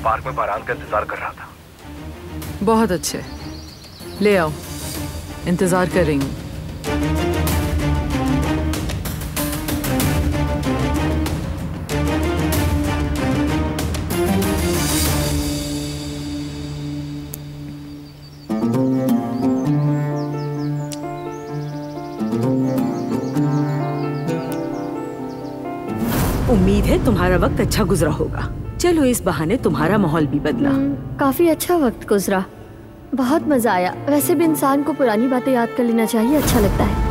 Park में बारान का इंतजार कर रहा था। बहुत अच्छे, ले आओ, इंतजार कर रही हूँ। उम्मीद है तुम्हारा वक्त अच्छा गुजरा होगा। चलो इस बहाने तुम्हारा माहौल भी बदला। काफी अच्छा वक्त गुजरा, बहुत मजा आया। वैसे भी इंसान को पुरानी बातें याद कर लेना चाहिए, अच्छा लगता है।